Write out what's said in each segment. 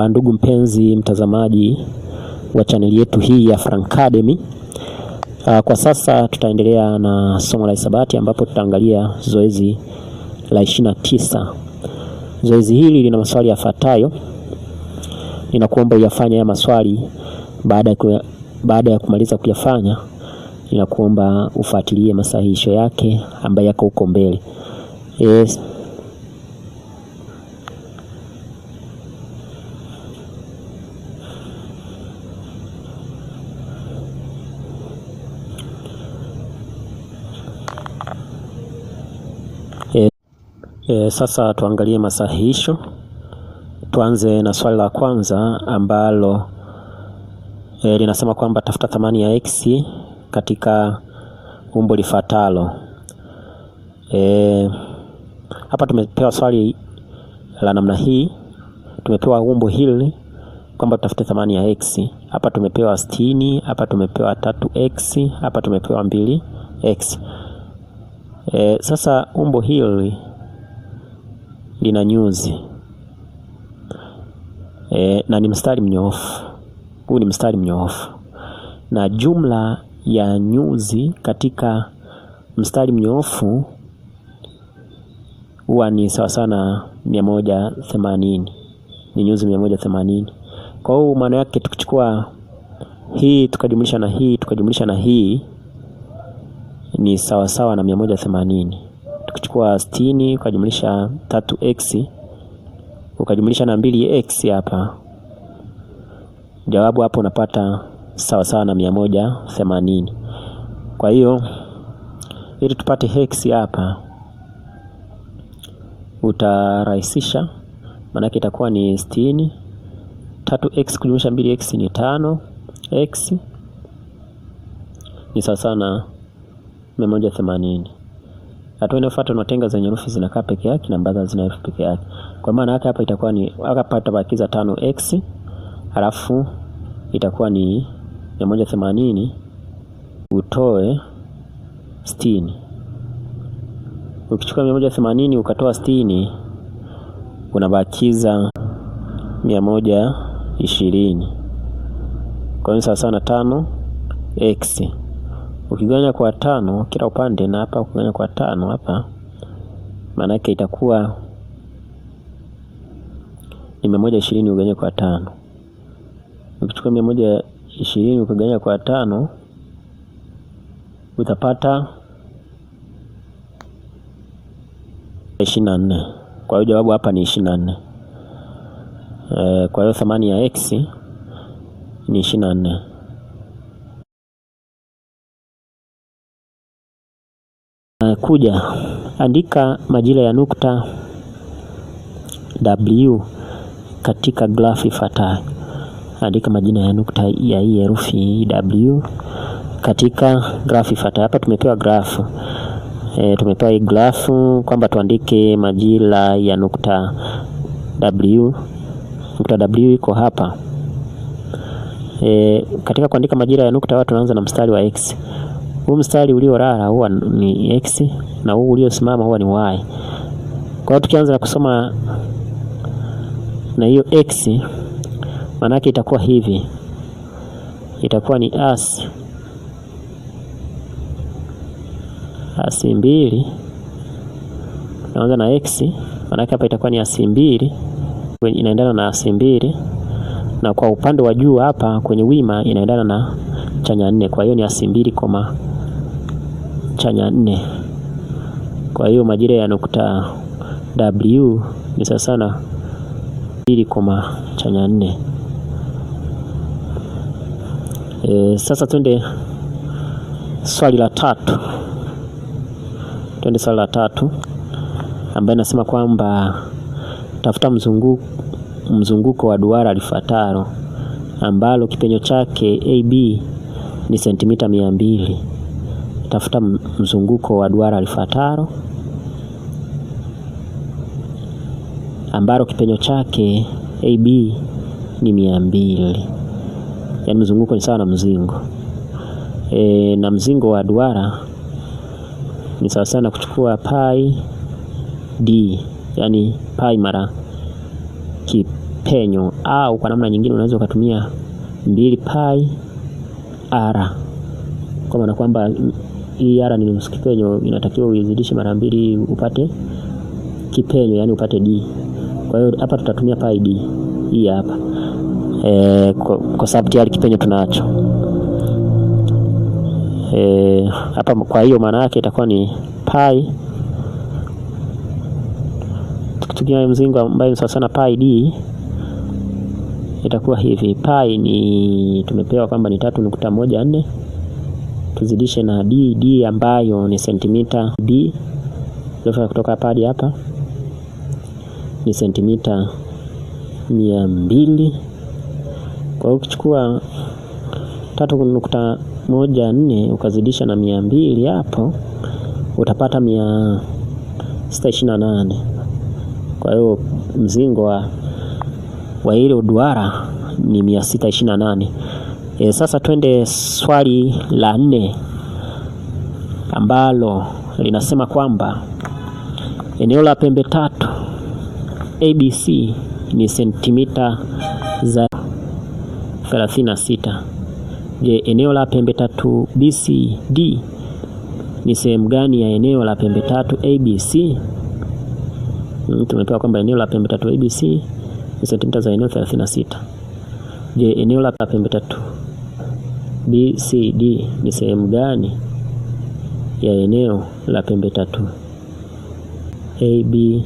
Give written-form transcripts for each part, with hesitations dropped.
Ndugu mpenzi mtazamaji wa chaneli yetu hii ya Francademy, kwa sasa tutaendelea na somo la hisabati ambapo tutaangalia zoezi la 29. Zoezi hili lina maswali yafuatayo. Ninakuomba uyafanye haya maswali. Baada ya kumaliza kuyafanya, ninakuomba ufuatilie masahihisho yake ambayo yako huko mbele. Sasa tuangalie masahihisho. Tuanze na swali la kwanza ambalo linasema kwamba tafuta thamani ya x katika umbo lifuatalo. Hapa tumepewa swali la namna hii. Tumepewa umbo hili kwamba tutafute thamani ya x. Hapa tumepewa 60, hapa tumepewa 3x, hapa tumepewa 2x. Sasa umbo hili lina nyuzi na ni mstari mnyoofu. Huu ni mstari mnyoofu, na jumla ya nyuzi katika mstari mnyoofu huwa ni sawa sana 180. Ni nyuzi 180. Kwa hiyo maana yake tukichukua hii tukajumlisha na hii tukajumlisha na hii ni sawa sawa na 180. Tukichukua 60 ukajumlisha 3x ukajumlisha na 2x, hapa jawabu hapo unapata sawa sawa na 180. Kwa hiyo ili tupate x hapa utarahisisha, maana yake itakuwa ni 60. 3x kujumlisha 2x ni 5x, ni sawa sawa na 180. Hatua inayofuata unatenga zenye herufi zinakaa peke yake na ambazo zina herufi peke yake. Kwa maana yake hapa itakuwa ni hapa tutabakiza 5x, halafu itakuwa ni 180 utoe 60. Ukichukua 180 ukatoa 60 unabakiza 120. Kwa hiyo sawa sawa na 5x. Ukigawanya kwa 5 kila upande, na hapa ukigawanya kwa 5 hapa, maana yake itakuwa ni 120 ugawanya kwa 5. Ukichukua 120 ukigawanya kwa 5 utapata 24. Kwa hiyo jawabu hapa ni 24. Kwa hiyo thamani ya x ni 24. Kuja andika majira ya nukta W katika grafu ifuatayo. Andika majina ya nukta ya hii herufi W katika grafu ifuatayo. Hapa tumepewa grafu. Tumepewa hii grafu kwamba tuandike majira ya nukta W. Nukta W iko hapa. Katika kuandika majira ya nukta watu tunaanza na mstari wa x. Huu mstari uliolala huwa ni x na huu uliosimama huwa ni y. Kwa hiyo tukianza kusoma na hiyo x, maana yake itakuwa hivi. Itakuwa ni as 2. Tunaanza na x, maana yake hapa itakuwa ni as 2 inaendana na as 2, na kwa upande wa juu hapa kwenye wima inaendana na chanya 4. Kwa hiyo ni as 2, chanya 4. Kwa hiyo majira ya nukta W ni sawa sana 2, chanya 4. Sasa twende swali la 3. Twende swali la 3 ambaye nasema kwamba tafuta mzunguko wa duara lifuatalo ambalo kipenyo chake AB ni sentimita 200. Tafuta mzunguko wa duara lifuatalo ambalo kipenyo chake AB ni 200. Yaani mzunguko ni sawa na mzingo. Na mzingo wa duara ni sawa sana kuchukua pi d, yani pi mara kipenyo, au kwa namna nyingine unaweza ukatumia 2 pi r, kwa maana kwamba hii r ni nusu kipenyo, inatakiwa uizidishe mara 2 upate kipenyo, yani upate d. Kwa hiyo hapa tutatumia pi d hii hapa, kwa sababu tayari kipenyo tunacho hapa. Kwa hiyo maana yake itakuwa ni pi, tukitumia mzingo ambayo ni sawa sana pi d, itakuwa hivi. Pi ni tumepewa kwamba ni 3.14, tuzidishe na d ambayo ni sentimita d, ndio kutoka hapa hadi hapa ni sentimita 200. Kwa hiyo ukichukua 3.14 ukazidisha na 200 hapo utapata 628. Kwa hiyo mzingo wa ile duara ni 628. Sasa twende swali la 4 ambalo linasema kwamba eneo la pembe tatu ABC ni sentimita za 36. Je, eneo la pembe tatu BCD ni sehemu gani ya eneo la pembe tatu ABC? Tumepewa kwamba eneo la pembe tatu ABC ni sentimita za eneo 36. Je, eneo la pembe tatu BCD ni sehemu gani ya eneo la pembe tatu ABC?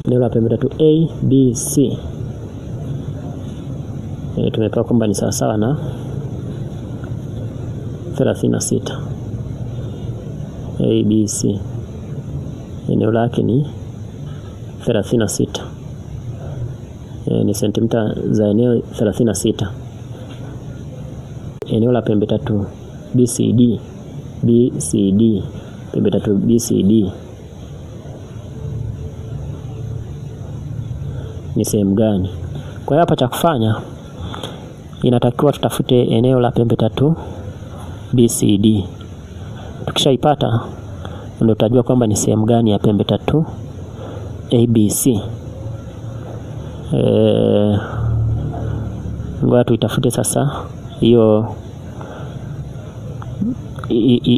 Eneo la pembe tatu ABC tumepewa kwamba ni sawa na 36. ABC eneo lake ni 36, ni sentimita za eneo 36. Eneo la pembe tatu BCD pembe tatu BCD ni sehemu gani? Kwa hiyo hapa cha kufanya inatakiwa tutafute eneo la pembe tatu BCD. Tukishaipata ndio tutajua kwamba ni sehemu gani ya pembe tatu ABC. Ngoja tuitafute sasa hiyo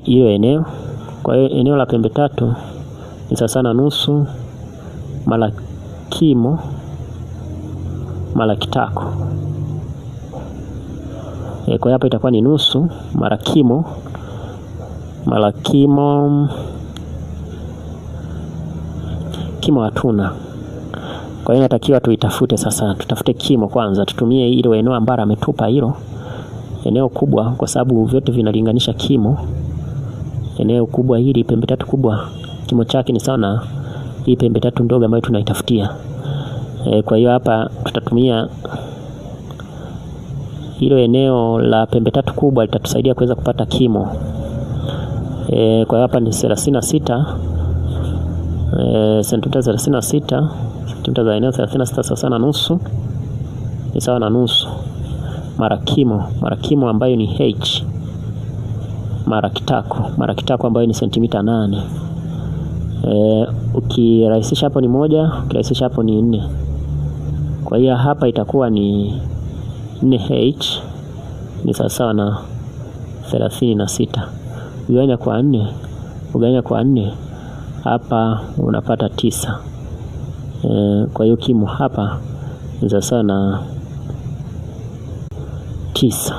eneo. Kwa hiyo eneo la pembe tatu ni sawa na nusu mara kimo mara kitako. Kwa hiyo hapa itakuwa ni nusu mara kimo hatuna. Kwa hiyo inatakiwa tuitafute sasa, tutafute kimo kwanza, tutumie ile eneo ambalo ametupa hilo eneo kubwa, kwa sababu vyote vinalinganisha kimo. Eneo kubwa hili pembe tatu kubwa kimo chake ni sawa na hii pembe tatu ndogo ambayo tunaitafutia. Kwa hiyo hapa tutatumia hilo eneo la pembe tatu kubwa, litatusaidia kuweza kupata kimo. Kwa hiyo hapa ni 36, sentimita 36, sentimita za eneo 36 sawa na nusu, ni sawa na nusu mara kimo ambayo ni h mara kitako ambayo ni sentimita 8. Ukirahisisha hapo ni 1, ukirahisisha hapo ni 4. Kwa hiyo hapa itakuwa ni 4h ni sawa na 36. Ugawanya kwa 4 hapa unapata 9. Kwa hiyo kimo hapa ni sawa na 9.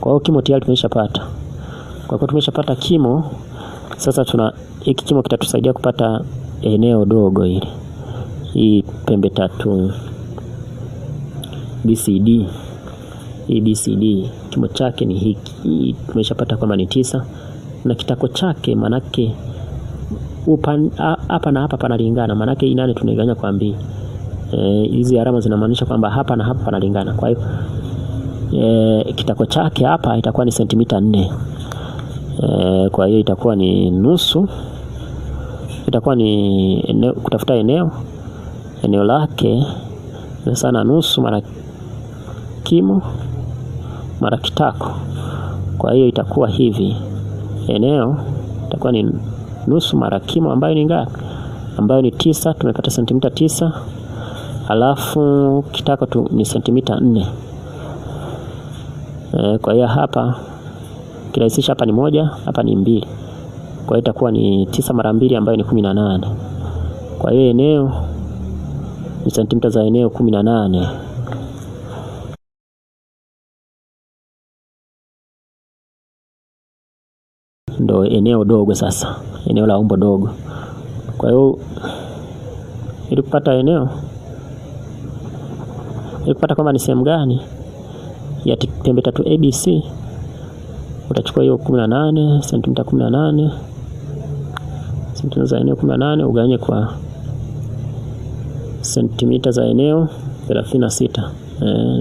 Kwa hiyo kimo tayari tumeshapata. Kwa hiyo tumeshapata kimo, sasa hiki kimo kitatusaidia kupata eneo dogo hili. Hii pembe tatu BCD. Hii BCD kimo chake ni hiki. Tumeshapata kwamba ni 9 na kitako chake manake hapa na hapa panalingana, manake hii 8 tunaigawanya kwa 2. Hizi alama zinamaanisha kwamba hapa na hapa panalingana. Kwa hiyo kitako chake hapa itakuwa ni sentimita 4. Kwa hiyo itakuwa ni nusu, itakuwa ni kutafuta eneo lake ni sana nusu mara kimo mara kitako. Kwa hiyo itakuwa hivi, eneo itakuwa ni nusu mara kimo ambayo ni ngapi? Ambayo ni 9, tumepata sentimita 9. Alafu kitako tu ni sentimita 4. Kwa hiyo hapa kirahisisha, hapa ni 1, hapa ni 2. Kwa hiyo itakuwa ni 9 mara 2 ambayo ni 18. Kwa hiyo eneo ni sentimita za eneo 18. Ndo eneo dogo sasa, eneo la umbo dogo. Kwa hiyo ili kupata eneo, ili kupata kama ni sehemu gani ya pembe tatu ABC, utachukua hiyo 18, sentimita 18, sentimita za eneo 18 ugawanye kwa sentimita za eneo 36.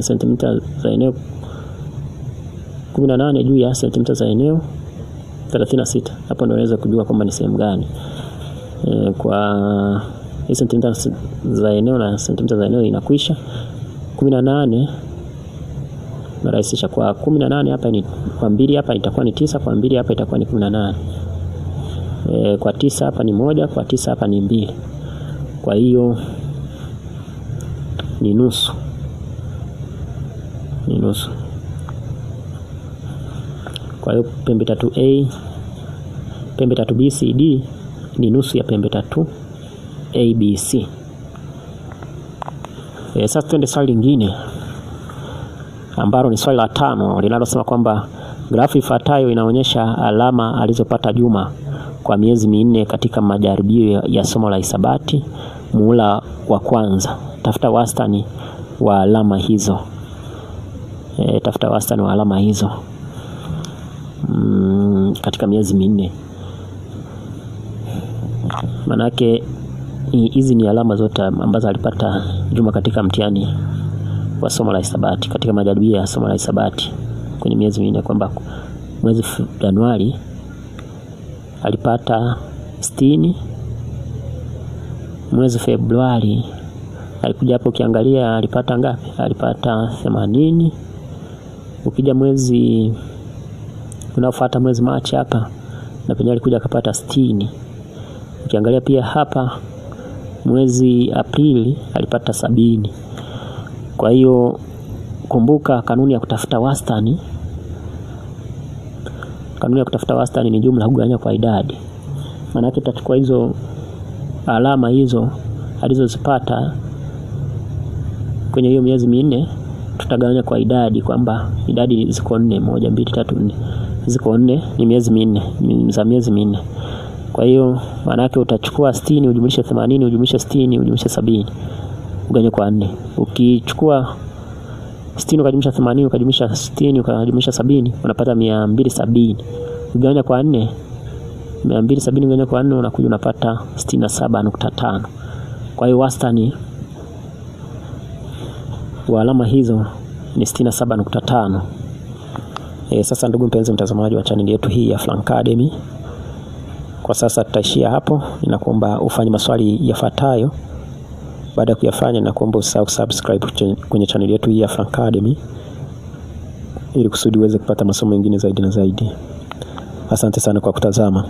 Sentimita za eneo 18 juu ya sentimita za eneo 36. Hapo ndio unaweza kujua kwamba ni sehemu gani. Kwa hii sentimita za eneo na sentimita za eneo inakwisha. 18 narahisisha kwa 18 hapa ni kwa 2 hapa itakuwa ni 9, kwa 2 hapa itakuwa ni 18. Kwa 9 hapa ni 1, kwa 9 hapa ni 2. Kwa hiyo ni nusu. Ni nusu. Kwa hiyo pembe tatu A, pembe tatu BCD ni nusu ya pembe tatu ABC. Sasa twende swali lingine ambalo ni swali la 5 linalosema kwamba grafu ifuatayo inaonyesha alama alizopata Juma kwa miezi 4 katika majaribio ya somo la hisabati muhula wa kwanza. Tafuta wastani wa alama hizo. Tafuta wastani wa alama hizo katika miezi 4. Manake hizi ni alama zote ambazo alipata Juma katika mtihani wa somo la hisabati, katika majaribio ya somo la hisabati kwenye miezi 4, kwamba mwezi Januari alipata 60, mwezi Februari alikuja hapo ukiangalia alipata ngapi? Alipata 80. Ukija mwezi unaofuata mwezi Machi hapa na penye alikuja akapata 60. Ukiangalia pia hapa mwezi Aprili alipata 70. Kwa hiyo kumbuka kanuni ya kutafuta wastani. Kanuni ya kutafuta wastani ni jumla kugawanya kwa idadi. Maana yake tutachukua hizo alama hizo alizozipata kwenye hiyo miezi 4, tutagawanya kwa idadi, kwamba idadi ziko 4, 1 2 3 4, ziko 4, ni miezi 4, za miezi 4. Kwa hiyo maana yake utachukua 60 ujumlishe 80 ujumlishe 60 ujumlishe 70 ugawanye kwa 4. Ukichukua 60 ukajumlisha 80 ukajumlisha 60 ukajumlisha 70 unapata 270. Ugawanya kwa 4, 270 ugawanya kwa 4 unakuja unapata 67.5. Kwa hiyo wastani wa alama hizo ni 67.5. Sasa ndugu mpenzi mtazamaji wa channel yetu hii ya Francademy, kwa sasa tutaishia hapo. Ninakuomba ufanye maswali yafuatayo. Baada ya kuyafanya, ninakuomba usahau subscribe kwenye channel yetu hii ya Francademy ili kusudi uweze kupata masomo mengine zaidi na zaidi. Asante sana kwa kutazama.